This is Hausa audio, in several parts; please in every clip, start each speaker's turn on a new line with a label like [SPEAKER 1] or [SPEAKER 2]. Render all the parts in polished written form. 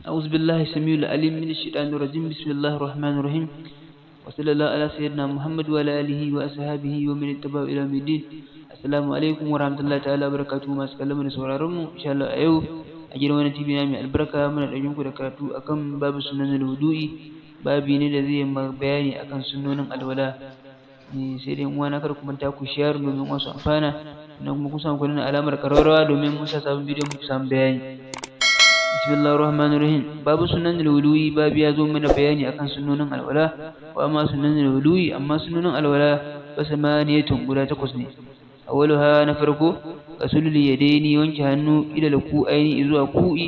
[SPEAKER 1] أعوذ بالله السميع العليم من الشيطان الرجيم بسم الله الرحمن الرحيم وصلى الله على سيدنا محمد وعلى آله وأصحابه ومن اتبع إلى يوم الدين السلام عليكم ورحمة الله تعالى وبركاته ما سكلم من سورارم إن شاء الله أيو أجل وانا تبينا من البركة من الأجمك ودكاتو أكم باب سنن الوضوء babi ne da zai bayani akan sunnonin alwala sai dai uwana kar ku manta ku share domin wasu amfana na kuma ku samu kullun alamar kararrawa domin mun sa sabon bidiyon ku samu bayani bismillahir rahmanir rahim babu sunnanul wudu'i babu ya zo mana bayani akan sunnonin alwala wa amma sunnanul wudu'i amma sunnonin alwala basamaniyatun guda takwas ne awwaluha na farko gasulul yadaini wanke hannu ila aini zuwa ku'i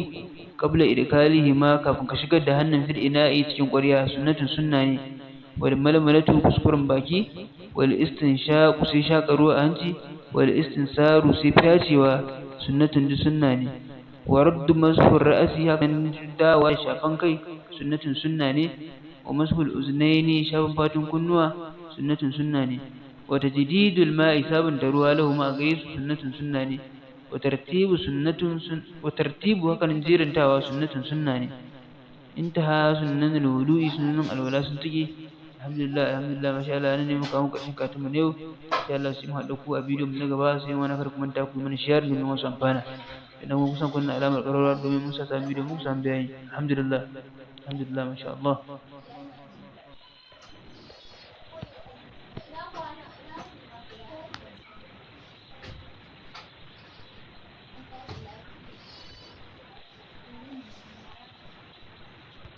[SPEAKER 1] qabla idkalihi ma kafin ka shigar da hannun fil ina'i cikin ƙwarya sunnatun sunna ne wal malmalatu kuskuren baki wal istinshaqu sai shaka ruwa a hanci wal istinsaru sai fyacewa sunnatun sunna ne wa raddu masfur ra'si hakan dawa shafan kai sunnatun sunna ne wa masful uznaini shafan fatun kunnuwa sunnatun sunna ne wa tajdidul ma'i sabunta ruwa lahu ma gaisu sunnatun sunna ne وترتيب هكذا جيرنتاوا سنة سنة انتهى سنن الوضوء سنن الولاء سنتي الحمد لله ما شاء الله أنا مقام كأشين كاتم اليوم إن شاء الله سيما لكو أبيدو من نجبا سيما نفرق من تأكل من الشيار من موسى أمبانا إنه موسى كنا علامة القرارات دومي موسى سامبيدو موسى أمبيعين الحمد لله ما شاء الله